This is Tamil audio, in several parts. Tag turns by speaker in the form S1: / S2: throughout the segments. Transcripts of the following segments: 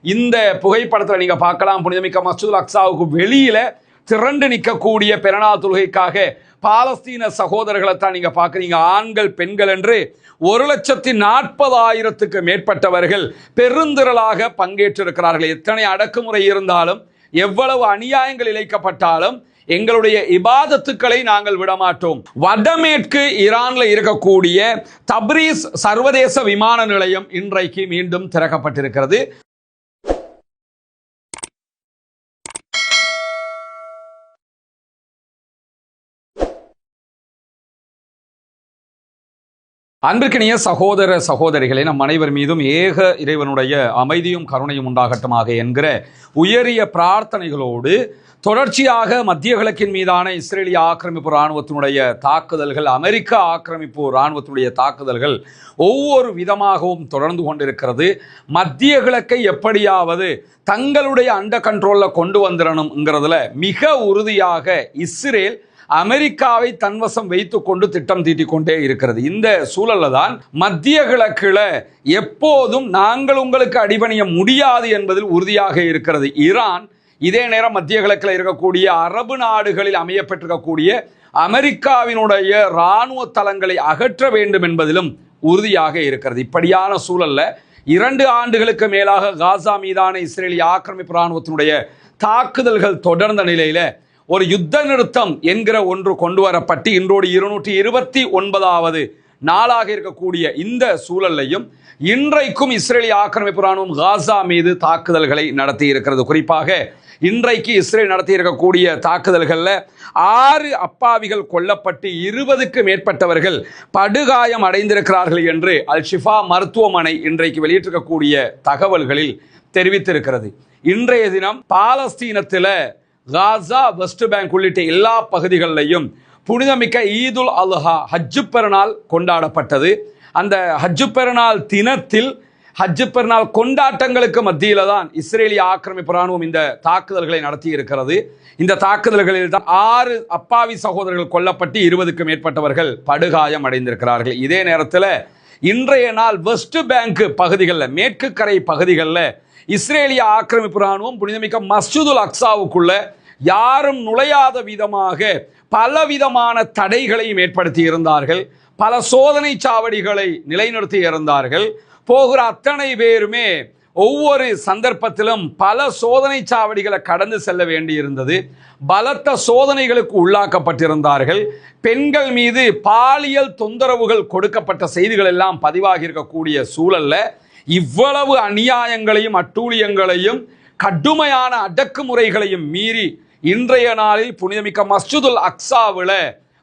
S1: இந்த புகைப்படத்தில் நீங்க பார்க்கலாம். புனிதமிக்க மஸ்ஜிதுல் அக்ஸாவுக்கு வெளியில திரண்டு நிற்கக்கூடிய பெருநாள் தொழுகைக்காக பாலஸ்தீன சகோதரர்களை தான் நீங்க பார்க்குறீங்க. ஆண்கள் பெண்கள் என்று 1,40,000க்கு மேற்பட்டவர்கள் பெருந்திரளாக பங்கேற்றிருக்கிறார்கள். எத்தனை அடக்குமுறை இருந்தாலும், எவ்வளவு அநியாயங்கள் இழைக்கப்பட்டாலும் எங்களுடைய இபாதத்துக்களை நாங்கள் விடமாட்டோம். வடமேற்கு ஈரான்ல இருக்கக்கூடிய தப்ரீஸ் சர்வதேச விமான நிலையம் இன்றைக்கு மீண்டும் திறக்கப்பட்டிருக்கிறது. அன்பிற்கினிய சகோதர சகோதரிகளே, நம் அனைவர் மீதும் ஏக இறைவனுடைய அமைதியும் கருணையும் உண்டாகட்டுமாக என்கிற உயரிய பிரார்த்தனைகளோடு தொடர்ச்சியாக மத்திய கிழக்கின் மீதான இஸ்ரேலிய ஆக்கிரமிப்பு இராணுவத்தினுடைய தாக்குதல்கள், அமெரிக்க ஆக்கிரமிப்பு இராணுவத்தினுடைய தாக்குதல்கள் ஒவ்வொரு விதமாகவும் தொடர்ந்து கொண்டிருக்கிறது. மத்திய கிழக்கை எப்படியாவது தங்களுடைய அண்டர் கண்ட்ரோலில் கொண்டு வந்துடணுங்கிறதுல மிக உறுதியாக இஸ்ரேல் அமெரிக்காவை தன்வசம் வைத்துக் கொண்டு திட்டம் தீட்டிக் கொண்டே இருக்கிறது. இந்த சூழல்ல தான் மத்திய கிழக்கில் எப்போதும் நாங்கள் உங்களுக்கு அடிபணிய முடியாது என்பதில் உறுதியாக இருக்கிறது ஈரான். இதே நேரம் மத்திய கிழக்கில் இருக்கக்கூடிய அரபு நாடுகளில் அமையப்பட்டிருக்கக்கூடிய அமெரிக்காவினுடைய இராணுவ தளங்களை அகற்ற வேண்டும் என்பதிலும் உறுதியாக இருக்கிறது. இப்படியான சூழல்ல 2 ஆண்டுகளுக்கு மேலாக காசா மீதான இஸ்ரேலிய ஆக்கிரமிப்பு இராணுவத்தினுடைய தாக்குதல்கள் தொடர்ந்த நிலையில ஒரு யுத்த நிறுத்தம் என்கிற ஒன்று கொண்டு வரப்பட்டு இன்றோடு 229வது நாளாக இருக்கக்கூடிய இந்த சூழலையும் இன்றைக்கும் இஸ்ரேலிய ஆக்கிரமிப்பு இராணுவம் காசா மீது தாக்குதல்களை நடத்தி இருக்கிறது. குறிப்பாக இன்றைக்கு இஸ்ரேல் நடத்தி இருக்கக்கூடிய தாக்குதல்களில் 6 அப்பாவிகள் கொல்லப்பட்டு 20க்கு மேற்பட்டவர்கள் படுகாயம் அடைந்திருக்கிறார்கள் என்று அல் ஷிஃபா மருத்துவமனை இன்றைக்கு வெளியிட்டிருக்கக்கூடிய தகவல்களில் தெரிவித்திருக்கிறது. இன்றைய தினம் பாலஸ்தீனத்தில் காசா, வெஸ்ட் பேங்க் உள்ளிட்ட எல்லா பகுதிகளிலையும் புனிதமிக்க ஈதுல் அல்ஹா ஹஜ்ஜு பெருநாள் கொண்டாடப்பட்டது. அந்த ஹஜ்ஜு பெருநாள் தினத்தில் ஹஜ்ஜு பெருநாள் கொண்டாட்டங்களுக்கு மத்தியில தான் இஸ்ரேலிய ஆக்கிரமிப்பு இராணுவம் இந்த தாக்குதல்களை நடத்தி இருக்கிறது. இந்த தாக்குதல்களில் தான் 6 அப்பாவி சகோதரர்கள் கொல்லப்பட்டு 20க்கு மேற்பட்டவர்கள் படுகாயம் அடைந்திருக்கிறார்கள். இதே நேரத்தில் இன்றைய நாள் வெஸ்ட் பேங்க் பகுதிகளில், மேற்கு கரை பகுதிகளில் இஸ்ரேலிய ஆக்கிரமிப்பு இராணுவம் புனிதமிக்க மஸ்ஜிதுல் அக்ஸாவுக்குள்ள யாரும் நுழையாத விதமாக பலவிதமான தடைகளையும் ஏற்படுத்தி இருந்தார்கள். பல சோதனை சாவடிகளை நிலைநிறுத்தி இருந்தார்கள். போகிற அத்தனை பேருமே ஒவ்வொரு சந்தர்ப்பத்திலும் பல சோதனை சாவடிகளை கடந்து செல்ல வேண்டியிருந்தது. பலத்த சோதனைகளுக்கு உள்ளாக்கப்பட்டிருந்தார்கள். பெண்கள் மீது பாலியல் தொந்தரவுகள் கொடுக்கப்பட்ட செய்திகள் எல்லாம் பதிவாகி இருக்கக்கூடிய சூழல்ல இவ்வளவு அநியாயங்களையும் அட்டூழியங்களையும் கடுமையான அடக்குமுறைகளையும் மீறி இன்றைய நாளில் புனிதமிக்க மஸ்ஜிதுல் அக்ஸாவில்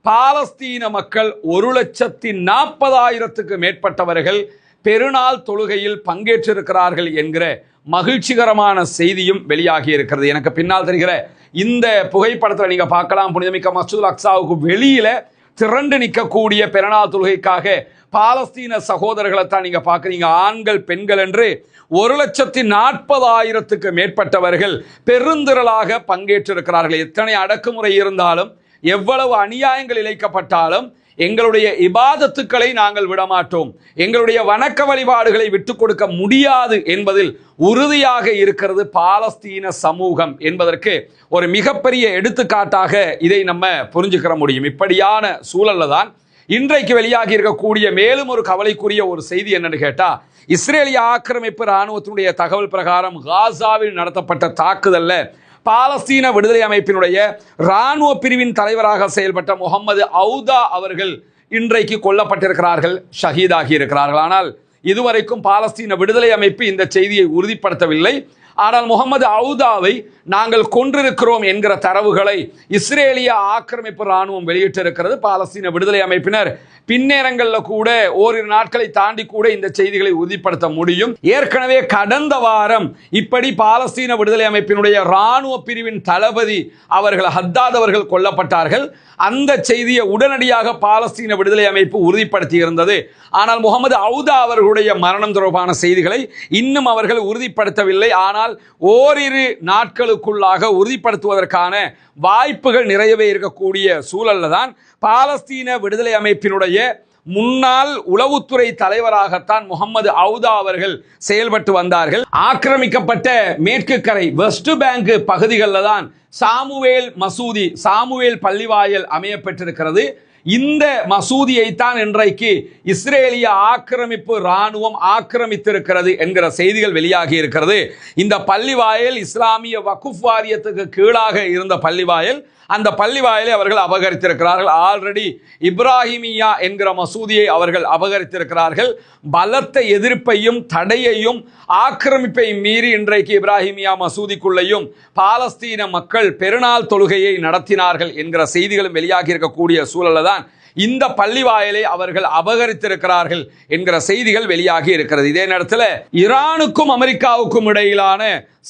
S1: பாலஸ்தீன மக்கள் 1,40,000க்கு மேற்பட்டவர்கள் பெருநாள் தொழுகையில் பங்கேற்றிருக்கிறார்கள் என்கிற மகிழ்ச்சிகரமான செய்தியும் வெளியாகி இருக்கிறது. எனக்கு பின்னால் தெரிகிற இந்த புகைப்படத்தில் நீங்க பார்க்கலாம். புனிதமிக்க மஸ்ஜிதுல் அக்ஸாவுக்கு வெளியில திரண்டு நிற்கக்கூடிய பெருநாள் தொழுகைக்காக பாலஸ்தீன சகோதரர்களை தான் நீங்க பார்க்குறீங்க. ஆண்கள் பெண்கள் என்று 1,40,000க்கு மேற்பட்டவர்கள் பெருந்திரளாக பங்கேற்றிருக்கிறார்கள். எத்தனை அடக்குமுறை இருந்தாலும், எவ்வளவு அநியாயங்கள் இழைக்கப்பட்டாலும் எங்களுடைய இபாதத்துக்களை நாங்கள் விடமாட்டோம், எங்களுடைய வணக்க வழிபாடுகளை விட்டுக் கொடுக்க முடியாது என்பதில் உறுதியாக இருக்கிறது பாலஸ்தீன சமூகம் என்பதற்கு ஒரு மிகப்பெரிய எடுத்துக்காட்டாக இதை நம்ம புரிஞ்சுக்கிற முடியும். இப்படியான சூழல்ல தான் இன்றைக்கு வெளியாகி இருக்கக்கூடிய மேலும் ஒரு கவலைக்குரிய ஒரு செய்தி என்னன்னு கேட்டா, இஸ்ரேலிய ஆக்கிரமிப்பு இராணுவத்தினுடைய தகவல் பிரகாரம் காசாவில் நடத்தப்பட்ட தாக்குதல்ல பாலஸ்தீன விடுதலை அமைப்பினுடைய இராணுவ பிரிவின் தலைவராக செயல்பட்ட முகமது அவுதா அவர்கள் இன்றைக்கு கொல்லப்பட்டிருக்கிறார்கள், ஷஹீதாகி இருக்கிறார்கள். ஆனால் இதுவரைக்கும் பாலஸ்தீன விடுதலை அமைப்பு இந்த செய்தியை உறுதிப்படுத்தவில்லை. ஆனால் முகமது அவுதாவை நாங்கள் கொன்றிருக்கிறோம் என்கிற தரவுகளை இஸ்ரேலிய ஆக்கிரமிப்பு இராணுவம் வெளியிட்டிருக்கிறது. பாலஸ்தீன விடுதலை அமைப்பினர் பின்னேரங்களில் கூட ஓரிரு நாட்களை தாண்டி கூட இந்த செய்திகளை உறுதிப்படுத்த முடியும். ஏற்கனவே கடந்த வாரம் இப்படி பாலஸ்தீன விடுதலை அமைப்பினுடைய இராணுவ பிரிவின் தளபதி அவர்கள் ஹத்தாத் அவர்கள் கொல்லப்பட்டார்கள். அந்த செய்தியை உடனடியாக பாலஸ்தீன விடுதலை அமைப்பு உறுதிப்படுத்தி இருந்தது. ஆனால் முகமது அவுதா அவர்களுடைய மரணம் தொடர்பான செய்திகளை இன்னும் அவர்கள் உறுதிப்படுத்தவில்லை. ஆனால் ஓரிரு நாட்களுக்குள்ளாக உறுதிப்படுத்துவதற்கான வாய்ப்புகள் நிறையவே இருக்கக்கூடிய சூழல்ல தான் பாலஸ்தீன விடுதலை அமைப்பினுடைய முன்னாள் உளவுத்துறை தலைவராகத்தான் முகமது அவுதா அவர்கள் செயல்பட்டு வந்தார்கள். ஆக்கிரமிக்கப்பட்ட மேற்கு கரை வெஸ்ட் பேங்க் பகுதிகளில் தான் சாமுவேல் பள்ளிவாயல் அமைய பெற்றிருக்கிறது. இந்த மசூதியைத்தான் இன்றைக்கு இஸ்ரேலிய ஆக்கிரமிப்பு ராணுவம் ஆக்கிரமித்திருக்கிறது என்கிற செய்திகள் வெளியாகி இருக்கிறது. இந்த பள்ளிவாயல் இஸ்லாமிய வகுப் வாரியத்துக்கு கீழாக இருந்த பள்ளிவாயல். அந்த பள்ளிவாயலை அவர்கள் அபகரித்திருக்கிறார்கள். ஆல்ரெடி இப்ராஹிமியா என்கிற மசூதியை அவர்கள் அபகரித்திருக்கிறார்கள். பலத்த எதிர்ப்பையும் தடையையும் ஆக்கிரமிப்பையும் மீறி இன்றைக்கு இப்ராஹிமியா மசூதிக்குள்ளேயும் பாலஸ்தீன மக்கள் பெருநாள் தொழுகையை நடத்தினார்கள் என்கிற செய்திகளும் வெளியாகி இருக்கக்கூடிய சூழலில் தான் இந்த பள்ளிவாயலை அவர்கள் அபகரித்திருக்கிறார்கள் என்கிற செய்திகள் வெளியாகி இருக்கிறது. இதே நேரத்தில் ஈரானுக்கும் அமெரிக்காவுக்கும் இடையிலான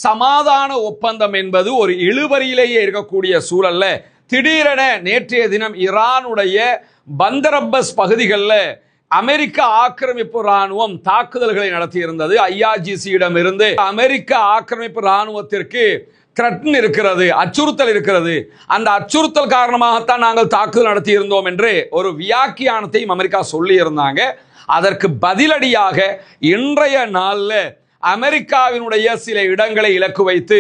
S1: சமாதான ஒப்பந்தம் என்பது ஒரு இழுபறியிலேயே இருக்கக்கூடிய சூழல்ல திடீரென நேற்றைய தினம் ஈரானுடைய பந்தரப்பஸ் பகுதிகளில் அமெரிக்க ஆக்கிரமிப்பு ராணுவம் தாக்குதல்களை நடத்தியிருந்தது. IRGC-யிடம் இருந்து அமெரிக்க ஆக்கிரமிப்பு ராணுவத்திற்கு த்ரெட்ன் இருக்கிறது, அச்சுறுத்தல் இருக்கிறது. அந்த அச்சுறுத்தல் காரணமாகத்தான் நாங்கள் தாக்குதல் நடத்தி இருந்தோம் என்று ஒரு வியாக்கியானத்தையும் அமெரிக்கா சொல்லி இருந்தாங்க. அதற்கு பதிலடியாக இன்றைய நாளில் அமெரிக்காவினுடைய சில இடங்களை இலக்கு வைத்து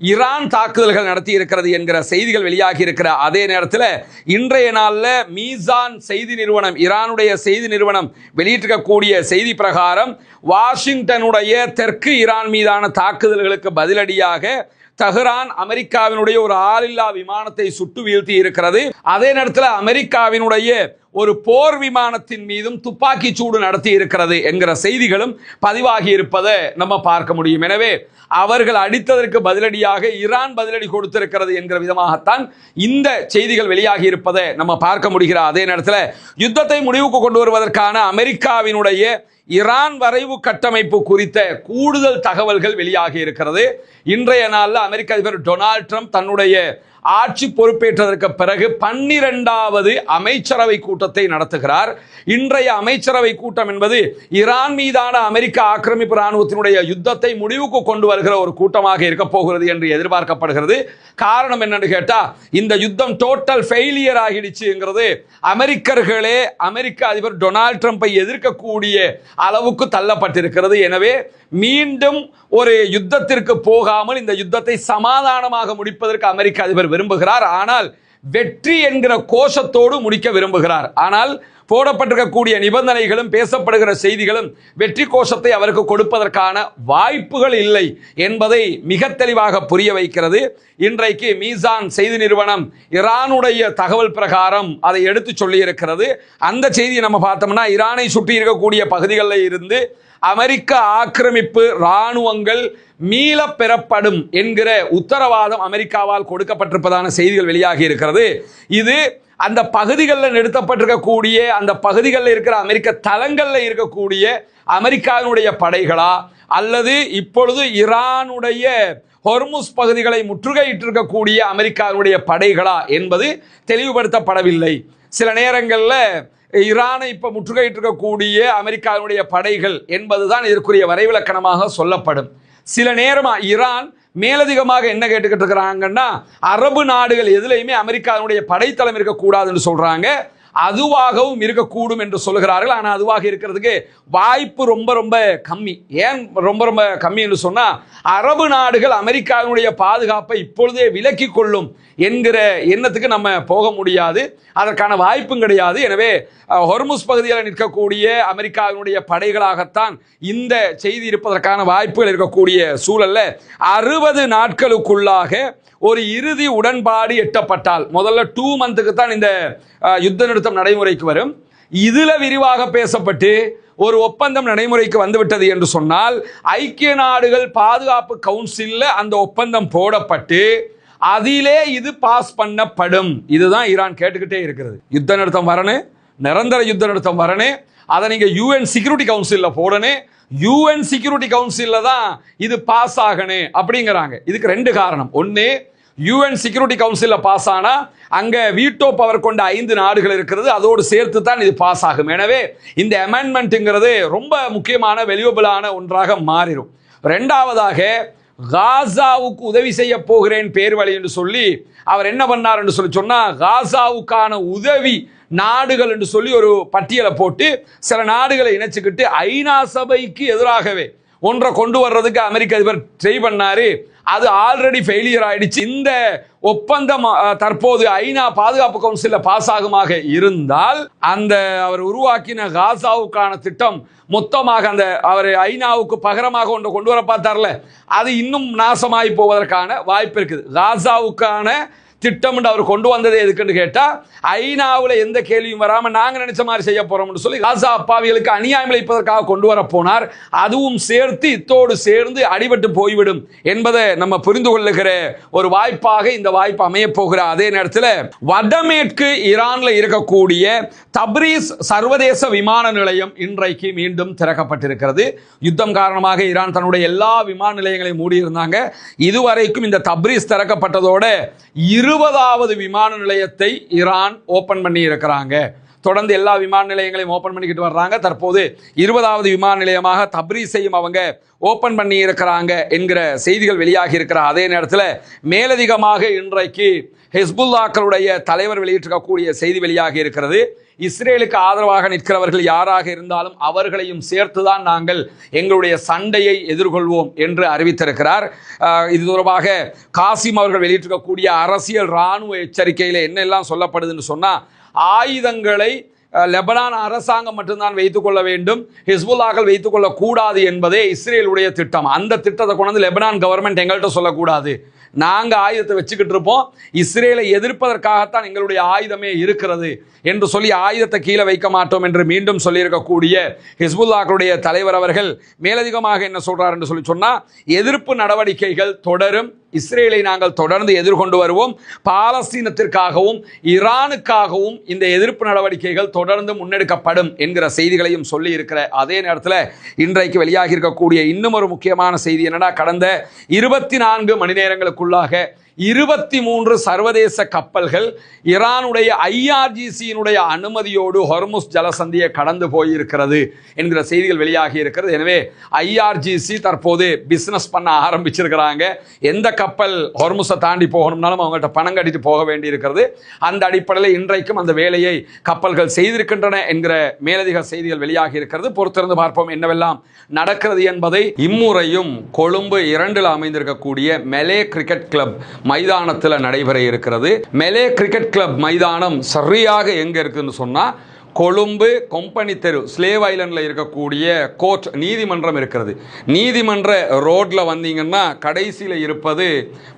S1: ஈரான் தாக்குதல்கள் நடத்தி இருக்கிறது என்கிற செய்திகள் வெளியாகி இருக்கிற அதே நேரத்தில் இன்றைய நாளில் மீசான் செய்தி நிறுவனம், ஈரானுடைய செய்தி நிறுவனம் வெளியிட்டிருக்கக்கூடிய செய்தி பிரகாரம் வாஷிங்டனுடைய தெற்கு ஈரான் மீதான தாக்குதல்களுக்கு பதிலடியாக தெஹ்ரான் அமெரிக்காவினுடைய ஒரு ஆளில்லா விமானத்தை சுட்டு வீழ்த்தி இருக்கிறது. அதே நேரத்தில் அமெரிக்காவினுடைய ஒரு போர் விமானத்தின் மீதும் துப்பாக்கி சூடு நடத்தி இருக்கிறது என்கிற செய்திகளும் பதிவாகி இருப்பதை நம்ம பார்க்க முடியும். எனவே அவர்கள் அடித்ததற்கு பதிலடியாக ஈரான் பதிலடி கொடுத்திருக்கிறது என்கிற விதமாகத்தான் இந்த செய்திகள் வெளியாகி இருப்பதை நம்ம பார்க்க முடிகிற அதே நேரத்தில் யுத்தத்தை முடிவுக்கு கொண்டு வருவதற்கான அமெரிக்காவினுடைய ஈரான் வரைவு கட்டமைப்பு குறித்த கூடுதல் தகவல்கள் வெளியாகி இருக்கிறது. இன்றைய நாளில் அமெரிக்க அதிபர் டொனால்ட் ட்ரம்ப் தன்னுடைய ஆட்சி பொறுப்பேற்றதற்கு பிறகு 12வது அமைச்சரவை கூட்டத்தை நடத்துகிறார். இன்றைய அமைச்சரவை கூட்டம் என்பது ஈரான் மீதான அமெரிக்க ஆக்கிரமிப்பு ராணுவத்தினுடைய யுத்தத்தை முடிவுக்கு கொண்டு வருகிற ஒரு கூட்டமாக இருக்க போகிறது என்று எதிர்பார்க்கப்படுகிறது. காரணம் என்னன்னு கேட்டா, இந்த யுத்தம் டோட்டல் ஃபெயிலியர் ஆகிடுச்சுங்கிறது அமெரிக்கர்களே அமெரிக்க அதிபர் டொனால்ட் ட்ரம்பை எதிர்க்கக்கூடிய அளவுக்கு தள்ளப்பட்டிருக்கிறது. எனவே மீண்டும் ஒரு யுத்தத்திற்கு போகாமல் இந்த யுத்தத்தை சமாதானமாக முடிப்பதற்கு அமெரிக்க அதிபர் விரும்புகிறார். ஆனால் வெற்றி என்கிற கோஷத்தோடு முடிக்க விரும்புகிறார். ஆனால் போடப்பட்டிருக்கக்கூடிய நிபந்தனைகளும் பேசப்படுகிற செய்திகளும் வெற்றி கோஷத்தை அவருக்கு கொடுப்பதற்கான வாய்ப்புகள் இல்லை என்பதை மிக தெளிவாக புரிய வைக்கிறது. இன்றைக்கு மீசான் செய்தி நிறுவனம் ஈரானுடைய தகவல் பிரகாரம் அதை எடுத்து சொல்லி இருக்கிறது. அந்த செய்தியை நம்ம பார்த்தோம்னா, ஈரானை சுற்றி இருக்கக்கூடிய பகுதிகளில் இருந்து அமெரிக்க ஆக்கிரமிப்பு இராணுவங்கள் மீள பெறப்படும் என்கிற உத்தரவாதம் அமெரிக்காவால் கொடுக்கப்பட்டிருப்பதான செய்திகள் வெளியாகி இருக்கிறது. இது அந்த பகுதிகளில் நிறுத்தப்பட்டிருக்கக்கூடிய அந்த பகுதிகளில் இருக்கிற அமெரிக்க தளங்களில் இருக்கக்கூடிய அமெரிக்காவினுடைய படைகளா அல்லது இப்பொழுது ஈரானுடைய ஹொர்முஸ் பகுதிகளை முற்றுகையிட்டிருக்கக்கூடிய அமெரிக்காவினுடைய படைகளா என்பது தெளிவுபடுத்தப்படவில்லை. சில நேரங்களில் ஈரானை இப்ப முற்றுகையிட்டிருக்கக்கூடிய அமெரிக்காவினுடைய படைகள் என்பதுதான் இதற்குரிய வரைவிலக்கணமாக சொல்லப்படும். சில நேரமா ஈரான் மேலதிகமாக என்ன கேட்டுக்கிட்டு இருக்கிறாங்கன்னா, அரபு நாடுகள் எதுலையுமே அமெரிக்காவினுடைய படைத்தளம் இருக்கக்கூடாதுன்னு சொல்றாங்க. அதுவாகவும் இருக்கக்கூடும் என்று சொல்லுகிறார்கள். ஆனால் அதுவாக இருக்கிறதுக்கு வாய்ப்பு ரொம்ப ரொம்ப கம்மி. ஏன் ரொம்ப ரொம்ப கம்மி என்று சொன்னால், அரபு நாடுகள் அமெரிக்காவினுடைய பாதுகாப்பை இப்பொழுதே விலக்கி கொள்ளும் என்கிற எண்ணத்துக்கு நம்ம போக முடியாது. அதற்கான வாய்ப்பும் கிடையாது. எனவே ஹொர்முஸ் பகுதியில் நிற்கக்கூடிய அமெரிக்காவினுடைய படைகளாகத்தான் இந்த செய்தி இருப்பதற்கான வாய்ப்புகள் இருக்கக்கூடிய சூழல்ல 60 நாட்களுக்குள்ளாக ஒரு இறுதி உடன்பாடு எட்டப்பட்டால், முதல்ல 2 மந்த்துக்கு தான் இந்த யுத்த நிறுத்தம் நடைமுறைக்கு வரும். இதுல விரிவாக பேசப்பட்டு ஒரு ஒப்பந்தம் நடைமுறைக்கு வந்துவிட்டது என்று சொன்னால், ஐக்கிய நாடுகள் பாதுகாப்பு கவுன்சில்ல அந்த ஒப்பந்தம் போடப்பட்டு அதிலே இது பாஸ் பண்ணப்படும். இதுதான் ஈரான் கேட்டுக்கிட்டே இருக்கிறது. யுத்த நிறுத்தம் வரணும், நிரந்தர யுத்த நிறுத்தம் வரணும், அதை நீங்க UN செக்யூரிட்டி கவுன்சில்ல போடணும், UN செக்யூரிட்டி கவுன்சில்ல தான் இது பாஸ் ஆகணும் அப்படிங்கிறாங்க. இதுக்கு 2 காரணம். ஒன்று, UN செக்யூரிட்டி கவுன்சில்ல பாஸ் ஆனா அங்க வீட்டோ பவர் கொண்ட 5 நாடுகள் இருக்கிறது, அதோடு சேர்த்து தான் இது பாஸ் ஆகும். எனவே இந்த அமெண்ட்மெண்ட்ங்கிறது ரொம்ப முக்கியமான வேல்யூபிளான ஒன்றாக மாறிடும். 2வதாக, காசாவுக்கு உதவி செய்ய போகிறேன் பேர் வழி என்று சொல்லி அவர் என்ன பண்ணார் என்று சொல்லி சொன்னா, காசாவுக்கான உதவி நாடுகள் என்று சொல்லி ஒரு பட்டியலை போட்டு சில நாடுகளை இணைச்சுக்கிட்டு ஐநா சபைக்கு எதிராகவே ஒன்றை கொண்டு வர்றதுக்கு அமெரிக்க அதிபர் ட்ரை பண்ணாரு. அது ஆல்ரெடி ஃபெயிலியர் ஆயிடுச்சு. இந்த ஒப்பந்தம் தற்போது ஐநா பாதுகாப்பு கவுன்சிலில் பாஸ் ஆகுமாக இருந்தால் அந்த அவர் உருவாக்கின காசாவுக்கான திட்டம் மொத்தமாக அந்த அவர் ஐநாவுக்கு பகரமாக ஒன்று கொண்டு வர பார்த்தார்ல, அது இன்னும் நாசமாகி போவதற்கான வாய்ப்பு இருக்குது. காசாவுக்கான திட்டம் அவர் கொண்டு வந்தது எதுக்குன்னு கேட்டா ஐநாவில் எந்த கேள்வியும் வராம நாங்க நினைச்ச மாதிரி செய்ய போறோம்னு சொல்லி காசா அப்பாவிகளுக்கு அநியாயம் இழைப்பதற்காக கொண்டு வர போனார். அதுவும் சேர்த்து இத்தோடு சேர்ந்து அடிபட்டு போய்விடும் என்பதை நம்ம புரிந்து கொள்ளுகிற ஒரு வாய்ப்பாக இந்த வாய்ப்பு அமைய போகிற அதே நேரத்தில் வடமேற்கு ஈரான்ல இருக்கக்கூடிய தப்ரீஸ் சர்வதேச விமான நிலையம் இன்றைக்கு மீண்டும் திறக்கப்பட்டிருக்கிறது. யுத்தம் காரணமாக ஈரான் தன்னுடைய எல்லா விமான நிலையங்களையும் மூடியிருந்தாங்க. இதுவரைக்கும் இந்த தப்ரீஸ் திறக்கப்பட்டதோட 20வது விமான நிலையத்தை ஈரான் ஓபன் பண்ணி இருக்கிறாங்க. தொடர்ந்து எல்லா விமான நிலையங்களையும் ஓபன் பண்ணிக்கிட்டு வர்றாங்க. தற்போது 20வது விமான நிலையமாக தப்ரீஸையும் அவங்க ஓபன் பண்ணி இருக்கிறாங்க என்கிற செய்திகள் வெளியாகி இருக்கிற அதே நேரத்தில் மேலதிகமாக இன்றைக்கு ஹிஸ்புல்லாக்களுடைய தலைவர் வெளியிட்டிருக்கக்கூடிய செய்தி வெளியாகி இருக்கிறது. இஸ்ரேலுக்கு ஆதரவாக நிற்கிறவர்கள் யாராக இருந்தாலும் அவர்களையும் சேர்த்துதான் நாங்கள் எங்களுடைய சண்டையை எதிர்கொள்வோம் என்று அறிவித்திருக்கிறார். இது தொடர்பாக காசிம் அவர்கள் வெளியிட்டிருக்கக்கூடிய அரசியல் இராணுவ எச்சரிக்கையில் என்னெல்லாம் சொல்லப்படுதுன்னு சொன்னா, ஆயுதங்களை லெபனான் அரசாங்கம் மட்டும்தான் வைத்துக் கொள்ள வேண்டும், ஹிஸ்புல்லாக்கள் வைத்துக் கொள்ள கூடாது என்பதே இஸ்ரேலுடைய திட்டம். அந்த திட்டத்தை கொண்டு லெபனான் கவர்மெண்ட் எங்கள்கிட்ட சொல்லக்கூடாது, நாங்கள் ஆயுதத்தை வச்சுக்கிட்டு இருப்போம், இஸ்ரேலை எதிர்ப்பதற்காகத்தான் எங்களுடைய ஆயுதமே இருக்கிறது என்று சொல்லி ஆயுதத்தை கீழே வைக்க மாட்டோம் என்று மீண்டும் சொல்லியிருக்கக்கூடிய ஹிஸ்புல்லாக்களுடைய தலைவர் அவர்கள் மேலதிகமாக என்ன சொல்றார் என்று சொன்னா, எதிர்ப்பு நடவடிக்கைகள் தொடரும், இஸ்ரேலை நாங்கள் தொடர்ந்து எதிர்கொண்டு வருவோம், பாலஸ்தீனத்திற்காகவும் ஈரானுக்காகவும் இந்த எதிர்ப்பு நடவடிக்கைகள் தொடர்ந்து முன்னெடுக்கப்படும் என்கிற செய்திகளையும் சொல்லி இருக்கிற அதே நேரத்தில் இன்றைக்கு வெளியாகி இருக்கக்கூடிய இன்னும் ஒரு முக்கியமான செய்தி என்னன்னா, கடந்த 24 மணி நேரங்களுக்குள்ளாக 23 சர்வதேச கப்பல்கள் ஈரானுடைய IRGC-னுடைய அனுமதியோடு ஹொர்முஸ் ஜலசந்தியை கடந்து போயிருக்கிறது என்கிற செய்திகள் வெளியாகி இருக்கிறது. எனவே IRGC தற்போது பிசினஸ் பண்ண ஆரம்பிச்சிருக்கிறாங்க. எந்த கப்பல் ஹொர்முஸை தாண்டி போகணும்னாலும் அவங்கள்ட்ட பணம் கட்டிட்டு போக வேண்டி இருக்கிறது. அந்த அடிப்படையில் இன்றைக்கும் அந்த வேலையை கப்பல்கள் செய்திருக்கின்றன என்கிற மேலதிக செய்திகள் வெளியாகி இருக்கிறது. பொறுத்திருந்து பார்ப்போம் என்னவெல்லாம் நடக்கிறது என்பதை. இம்முறையும் கொழும்பு 2 அமைந்திருக்கக்கூடிய மெலே கிரிக்கெட் கிளப் மைதானத்தில் நடைபெற இருக்கிறது. மெலே கிரிக்கெட் கிளப் மைதானம் சரியாக எங்க இருக்குன்னு சொன்னா, கொழும்பு கொம்பனி தெரு ஸ்லேவ் ஐலண்டில் இருக்கக்கூடிய கோர்ட் நீதிமன்றம் இருக்கிறது. நீதிமன்ற ரோட்ல வந்தீங்கன்னா கடைசியில் இருப்பது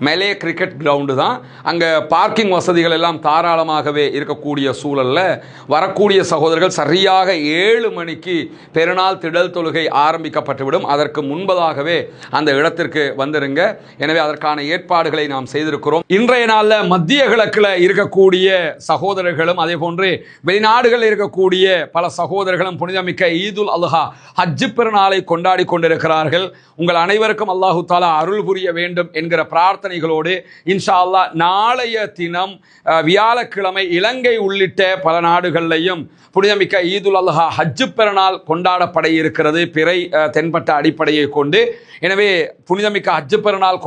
S1: மெலே கிரிக்கெட் கிரவுண்டு தான். அங்கே பார்க்கிங் வசதிகள் எல்லாம் தாராளமாகவே இருக்கக்கூடிய சூழலில் வரக்கூடிய சகோதரர்கள் சரியாக 7 மணிக்கு பெருநாள் திடல் தொழுகை ஆரம்பிக்கப்பட்டுவிடும். அதற்கு முன்பதாகவே அந்த இடத்திற்கு வந்துருங்க. எனவே அதற்கான ஏற்பாடுகளை நாம் செய்திருக்கிறோம். இன்றைய நாளில் மத்திய கிழக்கில் இருக்கக்கூடிய சகோதரர்களும் அதே போன்று வெளிநாடுகளில் இருக்கக்கூடிய பல சகோதரர்களும் புனிதமிக்க ஈதுல் அல்ஹா ஹஜ் பெருநாளை கொண்டாடி கொண்டிருக்கிறார்கள். உங்கள் அனைவருக்கும் அல்லாஹு தாலா அருள் புரிய வேண்டும் என்கிற பிரார்த்தனைகளோடு இன்ஷா அல்லாஹ் நாளைய தினம் வியாழக்கிழமை இலங்கை உள்ளிட்ட பல நாடுகளிலையும் புனிதமிக்க ஈதுல் அல்ஹா ஹஜ் பெருநாள் கொண்டாடப்பட இருக்கிறது, பிறை தென்பட்ட அடிப்படையை கொண்டு. எனவே புனிதமிக்க ஹஜ் பெருநாள்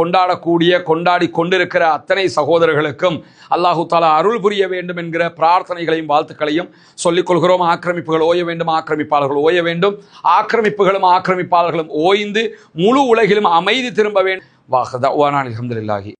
S1: கொண்டாடி கொண்டிருக்கிற அத்தனை சகோதரர்களுக்கும் அல்லாஹு தாலா அருள் புரிய வேண்டும் என்கிற பிரார்த்தனைகளையும் வாழ்த்துக்களையும் சொல்லிக் கொள்கிறோம். ஆக்கிரமிப்புகள் ஓய வேண்டும், ஆக்கிரமிப்பாளர்கள் ஓய வேண்டும், ஆக்கிரமிப்பாளர்களும் ஓய்ந்து முழு உலகிலும் அமைதி திரும்ப வேண்டும். வாஹ் தஅவானா அல்ஹம்துலில்லாஹி.